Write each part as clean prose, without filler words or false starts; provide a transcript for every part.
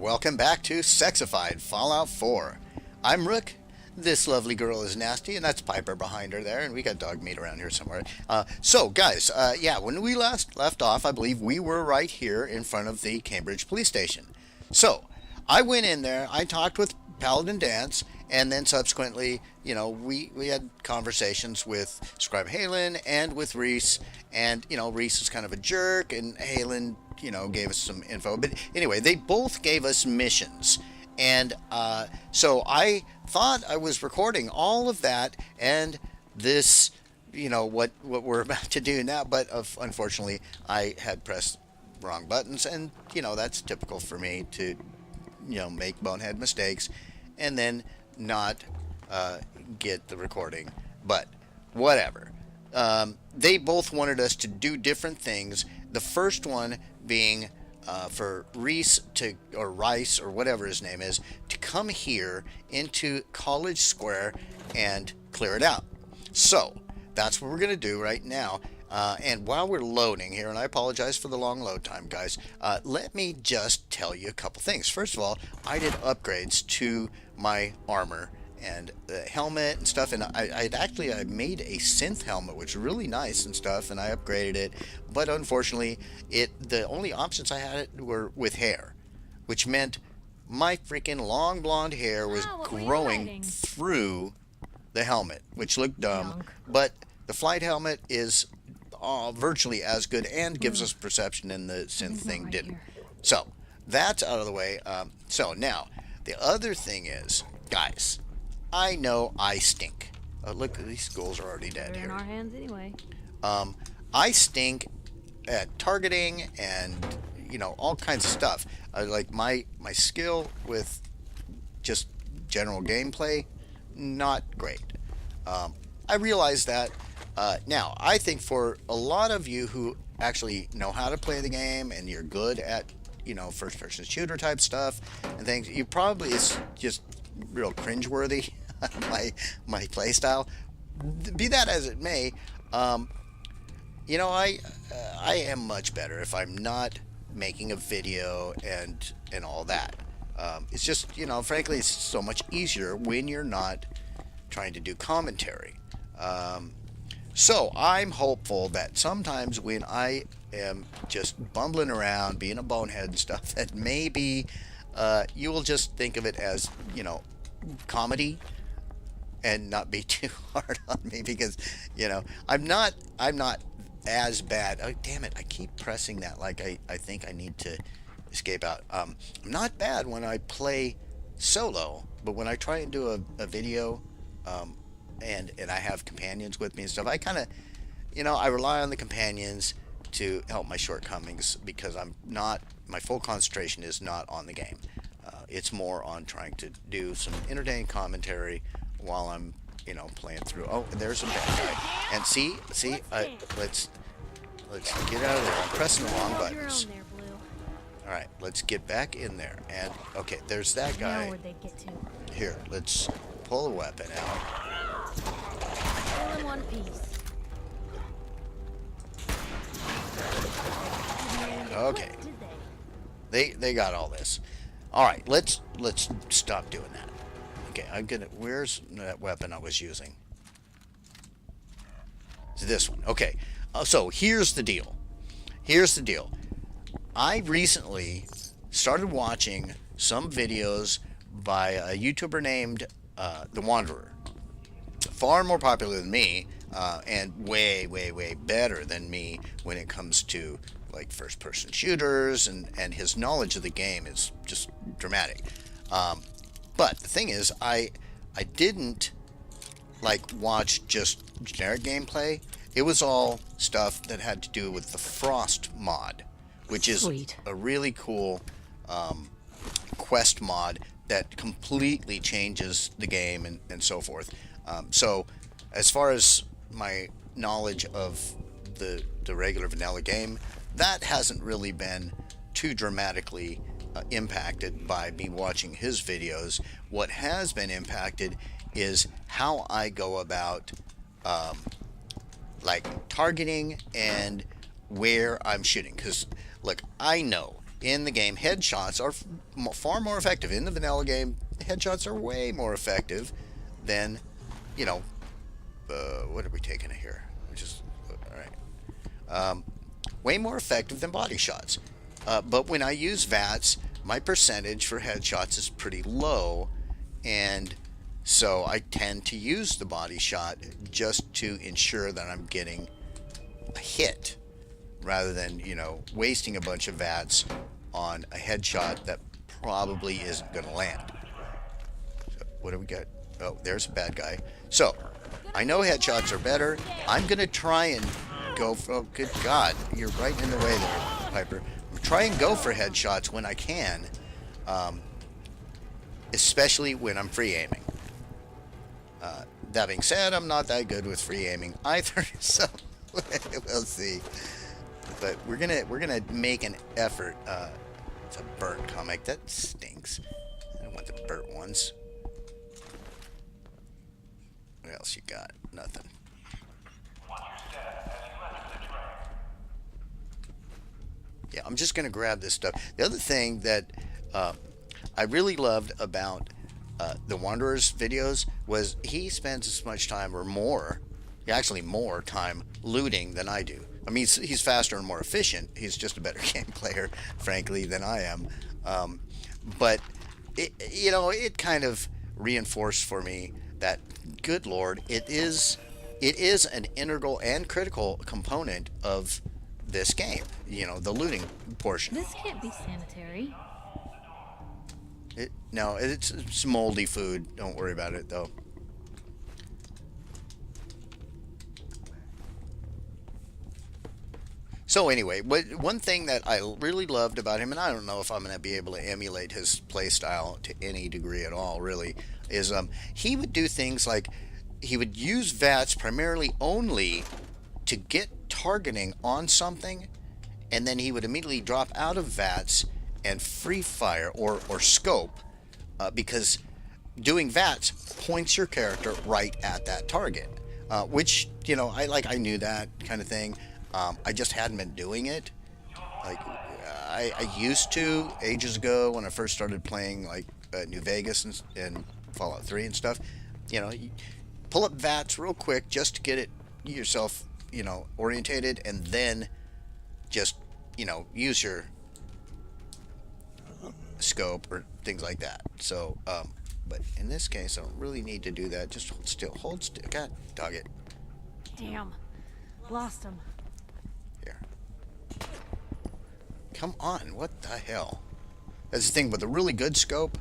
welcome back to Sexified Fallout 4. I'm Rook. This lovely girl is Nasty, and that's Piper behind her there, and we got dog meat around here somewhere. So guys, when we last left off, I believe we were right here in front of the Cambridge police station. So, I went in there, I talked with Paladin Dance, and then subsequently, we had conversations with Scribe Halen and with Reese, and, Reese is kind of a jerk, and Halen, gave us some info. But anyway, they both gave us missions. And so I thought I was recording all of that and this, what we're about to do now. But unfortunately, I had pressed wrong buttons. And, that's typical for me to, make bonehead mistakes and then not get the recording. But whatever. They both wanted us to do different things. The first one being for Reese or Rice or whatever his name is to come here into College Square and clear it out. So that's what we're going to do right now. And while we're loading here, and I apologize for the long load time, guys, let me just tell you a couple things. First of all, I did upgrades to my armor and the helmet and stuff, and I made a synth helmet, which is really nice and stuff, and I upgraded it. But unfortunately, the only options I had were with hair, which meant my freaking long blonde hair was growing through the helmet, which looked dumb. But the flight helmet is virtually as good and gives us perception, and the synth thing didn't. So that's out of the way. So now the other thing is, guys, I know I stink. Look, these ghouls are already dead here. In our hands anyway. I stink at targeting and all kinds of stuff. Like my skill with just general gameplay, not great. I realize that. Now, I think for a lot of you who actually know how to play the game and you're good at first-person shooter type stuff and things, you probably it's just real cringeworthy. my play style, be that as it may, I am much better if I'm not making a video and all that. It's just frankly, it's so much easier when you're not trying to do commentary. So I'm hopeful that sometimes when I am just bumbling around being a bonehead and stuff, that maybe you will just think of it as comedy and not be too hard on me, because I'm not as bad. Oh, damn it, I keep pressing that like I think I need to escape out. I'm not bad when I play solo, but when I try and do a video and I have companions with me and stuff, I kind of I rely on the companions to help my shortcomings, because my full concentration is not on the game. It's more on trying to do some entertaining commentary while I'm, playing through. Oh, and there's a bad guy. And see, let's get out of there. I'm pressing the wrong buttons. All right, let's get back in there. And okay, there's that guy. Now where'd they get to? Here, let's pull a weapon out. All in one piece. Okay. They got all this. All right, let's stop doing that. Okay, where's that weapon I was using? It's this one. Okay, so here's the deal. I recently started watching some videos by a YouTuber named The Wanderer. Far more popular than me, and way better than me when it comes to like first-person shooters, and his knowledge of the game is just dramatic. But the thing is, I didn't watch just generic gameplay. It was all stuff that had to do with the Frost mod, which is a really cool quest mod that completely changes the game and so forth. So as far as my knowledge of the regular vanilla game, that hasn't really been too dramatically impacted by me watching his videos. What has been impacted is how I go about targeting and where I'm shooting. Because look, I know in the game, headshots are far more effective. In the vanilla game, headshots are way more effective than, you know, what are we taking here? Which is, all right. Way more effective than body shots. But when I use VATS, my percentage for headshots is pretty low, and so I tend to use the body shot just to ensure that I'm getting a hit, rather than, you know, wasting a bunch of VATS on a headshot that probably isn't going to land. So what do we got? Oh, there's a bad guy. So I know headshots are better. I'm going to try and go for, oh, good God, you're right in the way there, Piper. Try and go for headshots when I can, especially when I'm free aiming. That being said, I'm not that good with free aiming either, so we'll see. But we're gonna make an effort. It's a burnt comic. That stinks. I don't want the burnt ones. What else you got? Nothing. Yeah, I'm just gonna grab this stuff. The other thing that I really loved about the Wanderer's videos was he spends as much time or more, actually more time, looting than I do. I mean, he's faster and more efficient. He's just a better game player, frankly, than I am. But it kind of reinforced for me that, good Lord, it is an integral and critical component of this game. You know, the looting portion. This can't be sanitary. No, it's moldy food. Don't worry about it, though. So anyway, one thing that I really loved about him, and I don't know if I'm going to be able to emulate his play style to any degree at all, really, is he would do things like he would use VATS primarily only to get targeting on something, and then he would immediately drop out of VATS and free fire or scope, because doing VATS points your character right at that target, which, you know, I knew that kind of thing. I just hadn't been doing it. Like I used to ages ago when I first started playing like New Vegas and Fallout 3 and stuff. You know, you pull up VATS real quick just to get it yourself, you know, orientated, and then just, you know, use your scope or things like that. So, but in this case, I don't really need to do that. Just hold still. Hold still. God, dog it. Damn. Lost him. Here. Come on. What the hell? That's the thing with a really good scope.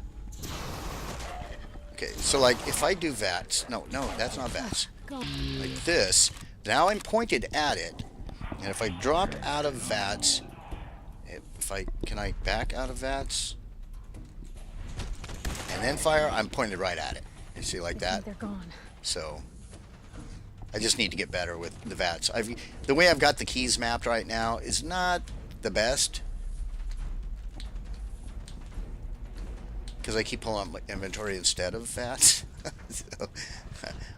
Okay, so like if I do VATS, no, that's not VATS. Like this, now I'm pointed at it, and if I drop out of VATS, can I back out of VATS? And then fire, I'm pointed right at it. You see, like that? They're gone. So I just need to get better with the VATS. The way I've got the keys mapped right now is not the best, because I keep pulling up my inventory instead of VATS. So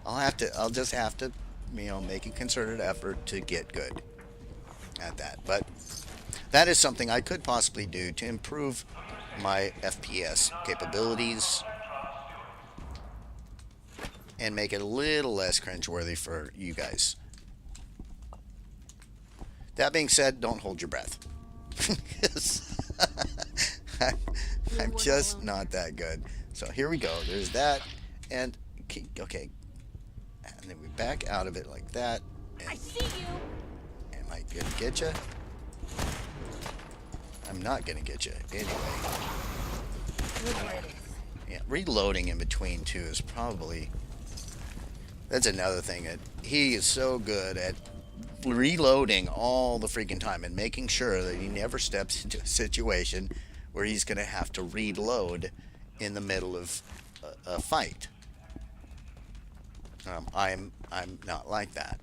I'll just have to, you know, make a concerted effort to get good at that. But that is something I could possibly do to improve my FPS capabilities and make it a little less cringeworthy for you guys. That being said, don't hold your breath. I'm just not that good. So here we go. There's that. And, okay. And then we back out of it like that. I see you. Am I going to get you? I'm not going to get you. Anyway. Yeah, reloading in between, too, is probably... That's another thing. That he is so good at reloading all the freaking time and making sure that he never steps into a situation where he's going to have to reload in the middle of a fight. I'm not like that.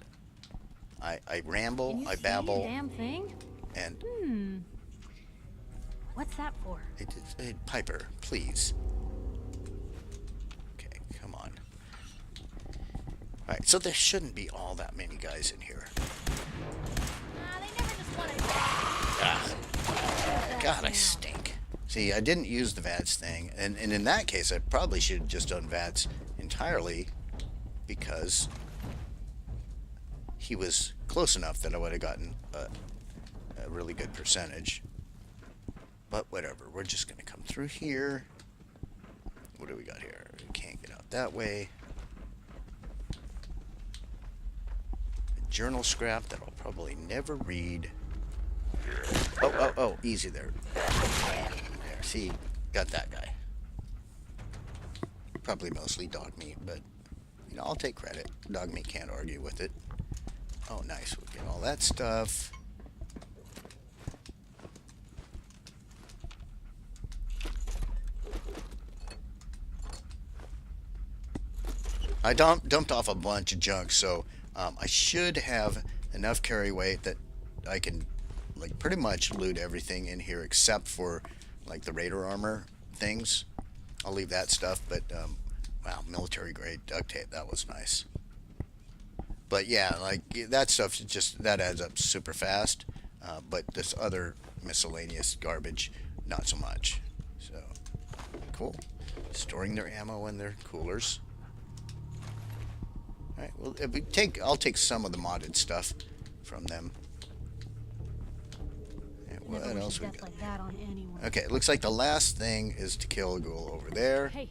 I ramble, I babble. Damn thing. And What's that for? Piper, please. Okay, come on. All right, so there shouldn't be all that many guys in here. They never just want to... Ah. God, I down. stink. See, I didn't use the VATS thing, and in that case, I probably should have just done VATS entirely, because he was close enough that I would have gotten a really good percentage. But whatever, we're just going to come through here. What do we got here? We can't get out that way. A journal scrap that I'll probably never read. Oh, easy there. There, see, got that guy. Probably mostly dog meat, but, you know, I'll take credit. Dog meat can't argue with it. Oh, nice, we'll get all that stuff. I dumped off a bunch of junk, so I should have enough carry weight that I can, like, pretty much loot everything in here except for, like, the Raider armor things. I'll leave that stuff, but, wow, military grade duct tape, that was nice. But yeah, like, that stuff, just, that adds up super fast, but this other miscellaneous garbage, not so much. So, cool. Storing their ammo in their coolers. Alright, well, if we I'll take some of the modded stuff from them. And what else we got? Like that on anyone. Okay, it looks like the last thing is to kill a ghoul over there. Hey.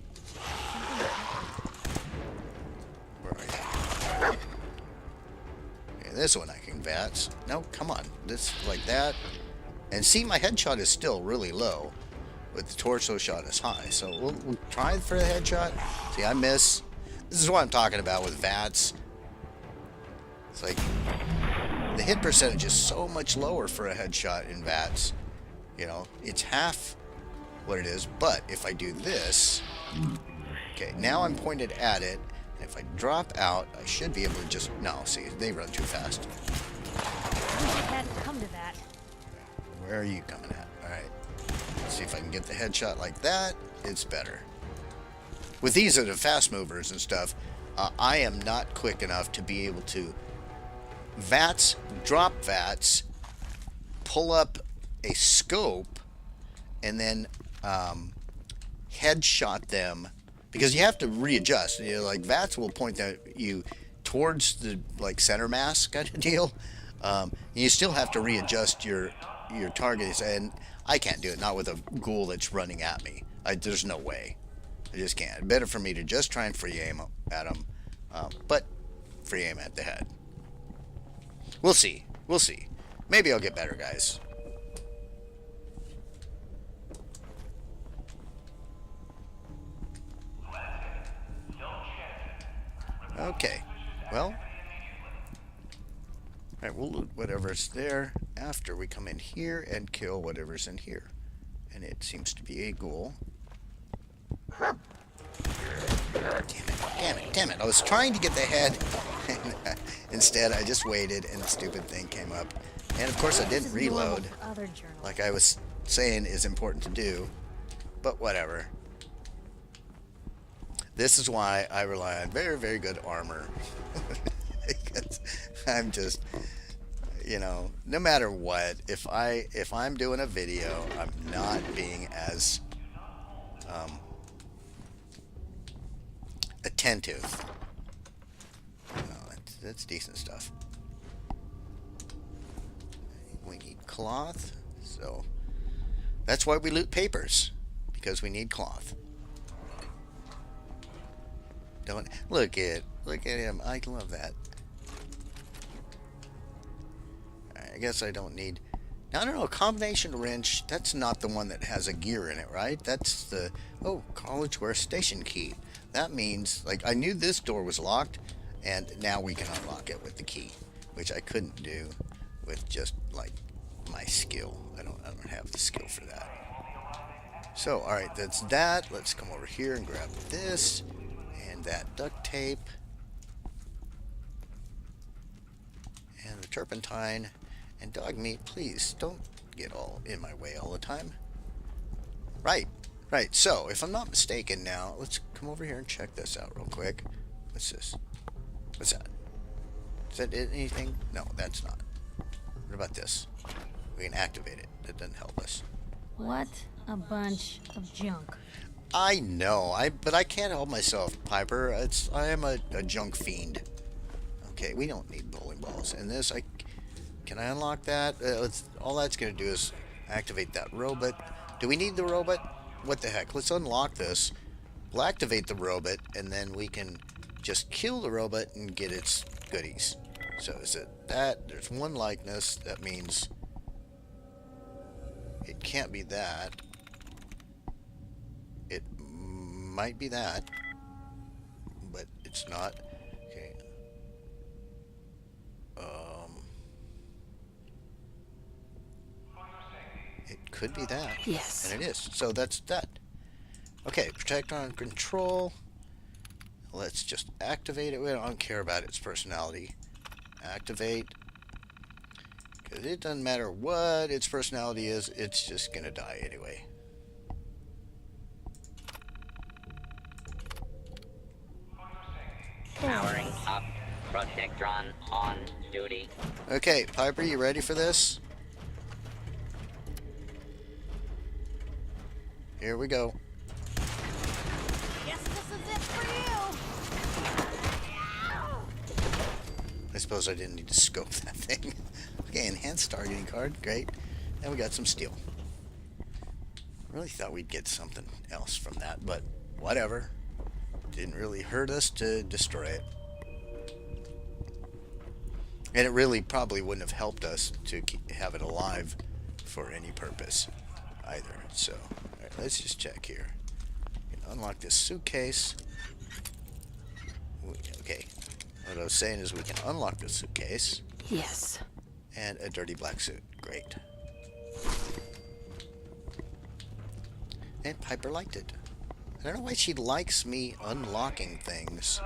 Where are you? Okay, this one I can VATS. No, come on. This, like that. And see, my headshot is still really low, but the torso shot is high. So we'll try for the headshot. See, I miss. This is what I'm talking about with VATS. It's like, the hit percentage is so much lower for a headshot in VATS. You know, it's half what it is, but if I do this, okay, now I'm pointed at it, and if I drop out, I should be able to just, no, see, they run too fast. I wish it hadn't come to that. Where are you coming at? Alright, let's see if I can get the headshot like that. It's better. With these are the fast movers and stuff, I am not quick enough to be able to VATS, drop VATS, pull up a scope, and then headshot them, because you have to readjust. You know, like VATS will point you towards the like center mass kind of deal. You still have to readjust your targets, and I can't do it. Not with a ghoul that's running at me. There's no way. I just can't. Better for me to just try and free aim at them, but free aim at the head. We'll see. We'll see. Maybe I'll get better, guys. Okay. Well. Alright, we'll loot whatever's there after we come in here and kill whatever's in here. And it seems to be a ghoul. Damn it. I was trying to get the head. And, instead, I just waited and the stupid thing came up. And of course, I didn't reload. Like I was saying is important to do. But whatever. This is why I rely on very, very good armor. Because I'm just, you know, no matter what, if I'm doing a video, I'm not being as attentive. No, that's decent stuff. We need cloth, so that's why we loot papers, because we need cloth. Don't look at him. I love that. I guess I don't need. I don't know. A combination wrench. That's not the one that has a gear in it, right? That's the college wear station key. That means, like, I knew this door was locked, and now we can unlock it with the key, which I couldn't do with just like my skill. I don't have the skill for that. So, all right, that's that. Let's come over here and grab this and that duct tape and the turpentine and dog meat. Please don't get all in my way all the time. Right. So, if I'm not mistaken now, let's come over here and check this out real quick. What's this? What's that? Is that anything? No, that's not. What about this? We can activate it. That doesn't help us. What a bunch of junk. I know, but I can't help myself, Piper. I am a junk fiend. Okay, we don't need bowling balls. And this, can I unlock that? All that's going to do is activate that robot. Do we need the robot? What the heck? Let's unlock this. We'll activate the robot, and then we can just kill the robot and get its goodies. So is it that? There's one likeness. That means it can't be that. It might be that, but it's not. Okay. It could be that. Yes. And it is. So that's that. Okay, protect on control. Let's just activate it. We don't care about its personality. Activate. Because it doesn't matter what its personality is, it's just going to die anyway. Powering up. Protectron on duty. Okay, Piper, you ready for this? Here we go. Guess this is it for you. I suppose I didn't need to scope that thing. Okay, enhanced targeting card. Great. And we got some steel. Really thought we'd get something else from that, but whatever. Didn't really hurt us to destroy it. And it really probably wouldn't have helped us to have it alive for any purpose either. So, all right, let's just check here. We can unlock this suitcase. Okay, what I was saying is we can unlock this suitcase. Yes. And a dirty black suit. Great. And Piper liked it. I don't know why she likes me unlocking things,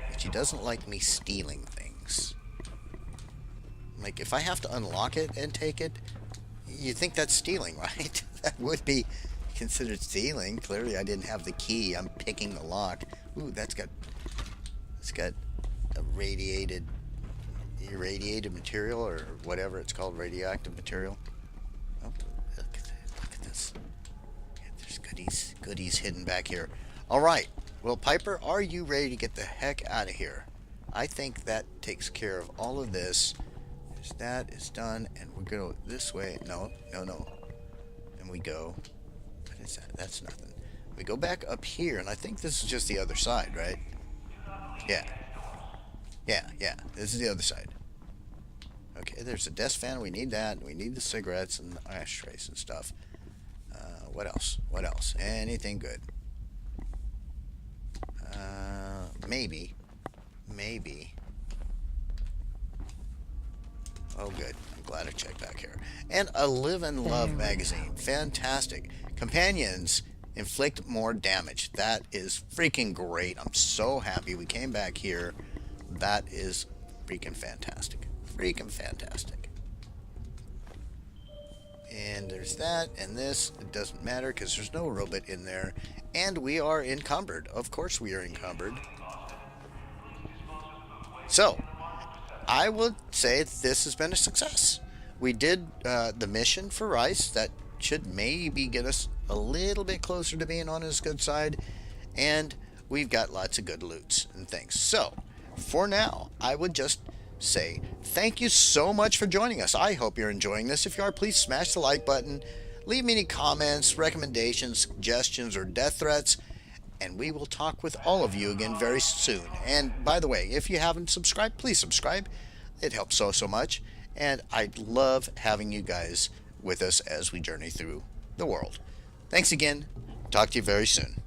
but she doesn't like me stealing things. Like, if I have to unlock it and take it, you think that's stealing, right? That would be considered stealing. Clearly, I didn't have the key. I'm picking the lock. Ooh, it's got a irradiated material, or whatever it's called, radioactive material. Oh, look at this. Yeah, there's goodies hidden back here. All right. Well, Piper, are you ready to get the heck out of here? I think that takes care of all of this. That is done, and we go this way. No. And we go. What is that? That's nothing. We go back up here, and I think this is just the other side, right? Yeah. This is the other side. Okay, there's a desk fan. We need that. We need the cigarettes and the ashtrays and stuff. What else? What else? Anything good? Maybe. Oh, good. I'm glad I checked back here. And a Live and Love magazine. Fantastic. Companions inflict more damage. That is freaking great. I'm so happy we came back here. That is freaking fantastic. Freaking fantastic. And there's that and this. It doesn't matter because there's no robot in there. And we are encumbered. Of course we are encumbered. So, I would say this has been a success. We did the mission for Rice. That should maybe get us a little bit closer to being on his good side. And we've got lots of good loots and things. So, for now, I would just say thank you so much for joining us. I hope you're enjoying this. If you are, please smash the like button. Leave me any comments, recommendations, suggestions, or death threats. And we will talk with all of you again very soon. And by the way, if you haven't subscribed, please subscribe. It helps so much. And I love having you guys with us as we journey through the world. Thanks again. Talk to you very soon.